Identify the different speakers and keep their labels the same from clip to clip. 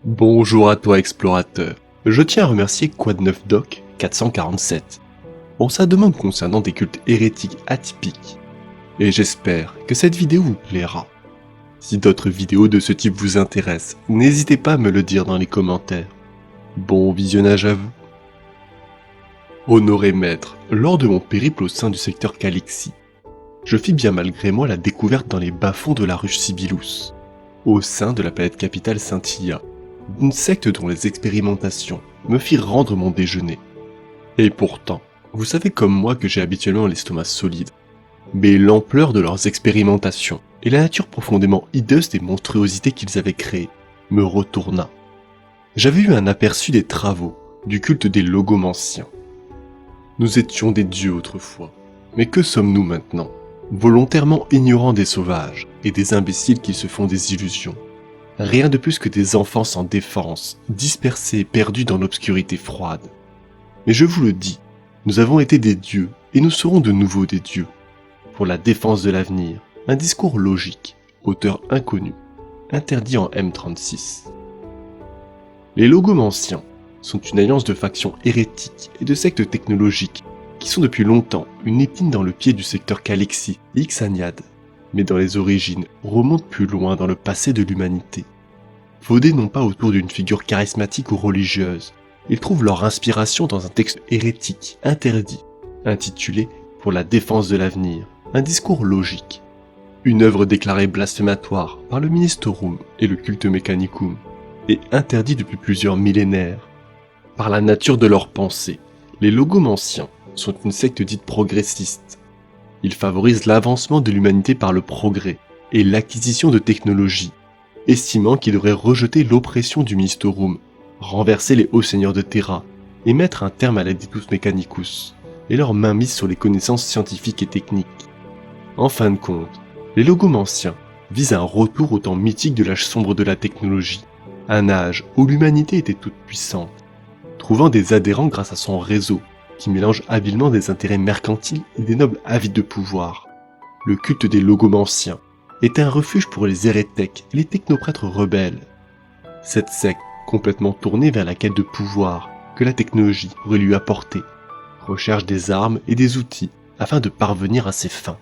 Speaker 1: Bonjour à toi explorateur, je tiens à remercier Quad9Doc 447 pour sa demande concernant des cultes hérétiques atypiques, et j'espère que cette vidéo vous plaira. Si d'autres vidéos de ce type vous intéressent, n'hésitez pas à me le dire dans les commentaires. Bon visionnage à vous. Honoré maître, lors de mon périple au sein du secteur Calixi, je fis bien malgré moi la découverte dans les bas-fonds de la ruche Sibylus, au sein de la planète capitale Scintilla, d'une secte dont les expérimentations me firent rendre mon déjeuner. Et pourtant, vous savez comme moi que j'ai habituellement l'estomac solide, mais l'ampleur de leurs expérimentations et la nature profondément hideuse des monstruosités qu'ils avaient créées me retourna. J'avais eu un aperçu des travaux du culte des logomanciens. Nous étions des dieux autrefois, mais que sommes-nous maintenant? Volontairement ignorants des sauvages et des imbéciles qui se font des illusions. Rien de plus que des enfants sans défense, dispersés et perdus dans l'obscurité froide. Mais je vous le dis, nous avons été des dieux, et nous serons de nouveau des dieux. Pour la défense de l'avenir, un discours logique, auteur inconnu, interdit en M36. Les logomanciens sont une alliance de factions hérétiques et de sectes technologiques qui sont depuis longtemps une épine dans le pied du secteur Calixi et Ixaniad, mais dans les origines remontent plus loin dans le passé de l'humanité. Fondés non pas autour d'une figure charismatique ou religieuse, ils trouvent leur inspiration dans un texte hérétique interdit, intitulé « Pour la défense de l'avenir », un discours logique. Une œuvre déclarée blasphématoire par le Ministerum et le culte Mechanicum, et interdit depuis plusieurs millénaires. Par la nature de leurs pensées, les logomanciens sont une secte dite progressiste. Ils favorisent l'avancement de l'humanité par le progrès et l'acquisition de technologies, estimant qu'ils devraient rejeter l'oppression du Ministerum, renverser les hauts seigneurs de Terra et mettre un terme à la Ditus Mechanicus et leur mainmise sur les connaissances scientifiques et techniques. En fin de compte, les logomanciens visent un retour au temps mythique de l'âge sombre de la technologie, un âge où l'humanité était toute puissante, trouvant des adhérents grâce à son réseau qui mélange habilement des intérêts mercantiles et des nobles avides de pouvoir. Le culte des logomanciens est un refuge pour les hérétèques et les technoprêtres rebelles. Cette secte, complètement tournée vers la quête de pouvoir que la technologie pourrait lui apporter, recherche des armes et des outils afin de parvenir à ses fins.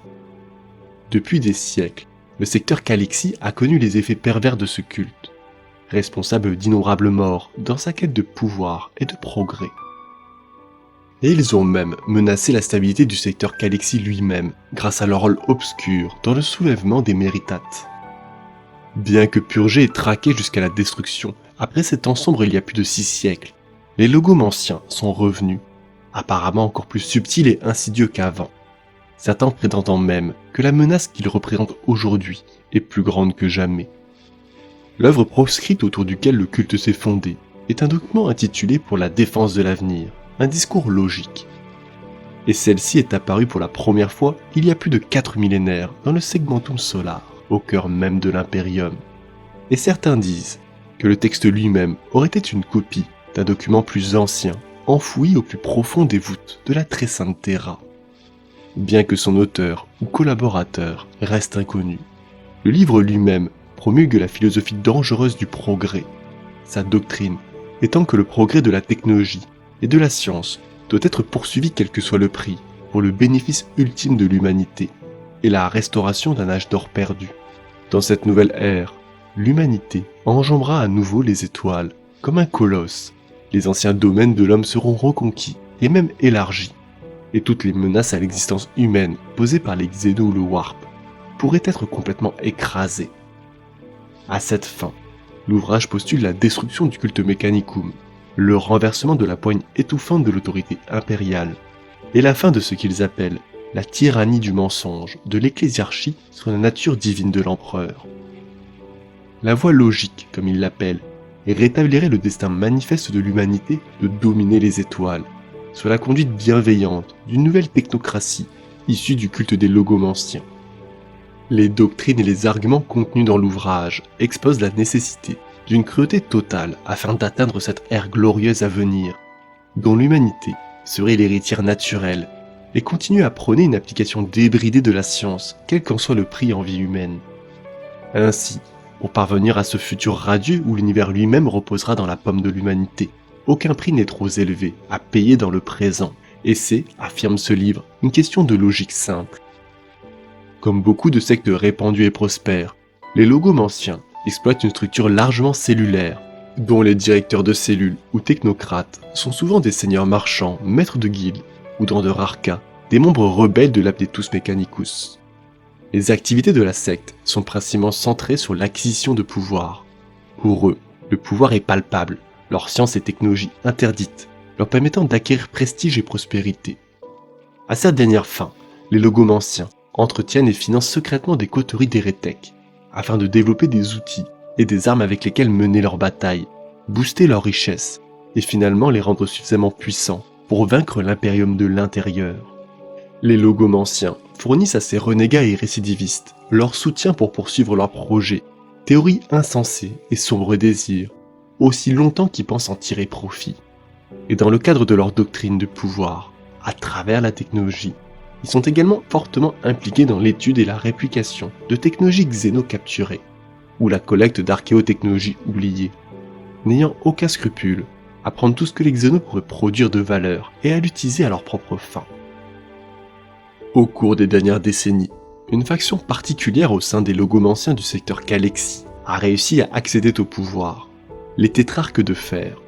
Speaker 1: Depuis des siècles, le secteur Calixi a connu les effets pervers de ce culte, responsable d'innombrables morts dans sa quête de pouvoir et de progrès. Et ils ont même menacé la stabilité du secteur Calixi lui-même grâce à leur rôle obscur dans le soulèvement des Méritates. Bien que purgés et traqués jusqu'à la destruction, après ces temps sombres il y a plus de 6 siècles, les logomanciens sont revenus, apparemment encore plus subtils et insidieux qu'avant, certains prétendant même que la menace qu'ils représentent aujourd'hui est plus grande que jamais. L'œuvre proscrite autour duquel le culte s'est fondé est un document intitulé « Pour la défense de l'avenir », un discours logique. Et celle-ci est apparue pour la première fois il y a plus de 4 millénaires dans le Segmentum Solar, au cœur même de l'Imperium. Et certains disent que le texte lui-même aurait été une copie d'un document plus ancien, enfoui au plus profond des voûtes de la très sainte Terra. Bien que son auteur ou collaborateur reste inconnu, le livre lui-même promulgue la philosophie dangereuse du progrès, sa doctrine étant que le progrès de la technologie et de la science doit être poursuivi quel que soit le prix pour le bénéfice ultime de l'humanité et la restauration d'un âge d'or perdu. Dans cette nouvelle ère, l'humanité enjambera à nouveau les étoiles comme un colosse. Les anciens domaines de l'homme seront reconquis et même élargis, et toutes les menaces à l'existence humaine posées par les Xénos ou le Warp pourraient être complètement écrasées. À cette fin, l'ouvrage postule la destruction du culte Mechanicum, le renversement de la poigne étouffante de l'autorité impériale, et la fin de ce qu'ils appellent la tyrannie du mensonge de l'ecclésiarchie sur la nature divine de l'empereur. La voie logique, comme ils l'appellent, rétablirait le destin manifeste de l'humanité de dominer les étoiles, sur la conduite bienveillante d'une nouvelle technocratie issue du culte des logomanciens. Les doctrines et les arguments contenus dans l'ouvrage exposent la nécessité d'une cruauté totale afin d'atteindre cette ère glorieuse à venir, dont l'humanité serait l'héritière naturelle et continue à prôner une application débridée de la science, quel qu'en soit le prix en vie humaine. Ainsi, Pour parvenir à ce futur radieux où l'univers lui-même reposera dans la paume de l'humanité, aucun prix n'est trop élevé à payer dans le présent. Et c'est, affirme ce livre, une question de logique simple. Comme beaucoup de sectes répandues et prospères, les logomanciens exploitent une structure largement cellulaire, dont les directeurs de cellules ou technocrates sont souvent des seigneurs marchands, maîtres de guildes, ou dans de rares cas, des membres rebelles de l'Abdetus Mechanicus. Les activités de la secte sont principalement centrées sur l'acquisition de pouvoir. Pour eux, le pouvoir est palpable, leur science et technologie interdites, leur permettant d'acquérir prestige et prospérité. À cette dernière fin, les logomanciens entretiennent et financent secrètement des coteries d'hérétèques, afin de développer des outils et des armes avec lesquelles mener leurs batailles, booster leurs richesses, et finalement les rendre suffisamment puissants pour vaincre l'impérium de l'intérieur. Les logomanciens fournissent à ces renégats et récidivistes leur soutien pour poursuivre leurs projets, théories insensées et sombres désirs, aussi longtemps qu'ils pensent en tirer profit. Et dans le cadre de leur doctrine de pouvoir, à travers la technologie, ils sont également fortement impliqués dans l'étude et la réplication de technologies xéno-capturées, ou la collecte d'archéotechnologies oubliées, n'ayant aucun scrupule à prendre tout ce que les xénos pourraient produire de valeur et à l'utiliser à leurs propres fins. Au cours des dernières décennies, une faction particulière au sein des logomanciens du secteur Calexi a réussi à accéder au pouvoir, les tétrarques de fer,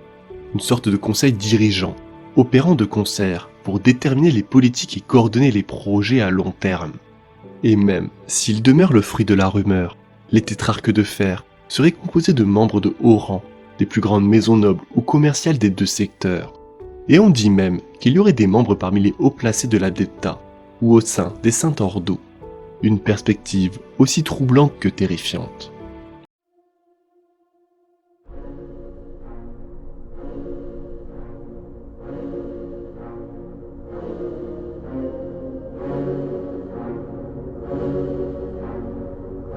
Speaker 1: une sorte de conseil dirigeant, opérant de concert pour déterminer les politiques et coordonner les projets à long terme. Et même s'ils demeurent le fruit de la rumeur, les tétrarques de fer seraient composés de membres de haut rang, des plus grandes maisons nobles ou commerciales des deux secteurs. Et on dit même qu'il y aurait des membres parmi les hauts placés de l'Adepta, ou au sein des Saints Ordos. Une perspective aussi troublante que terrifiante.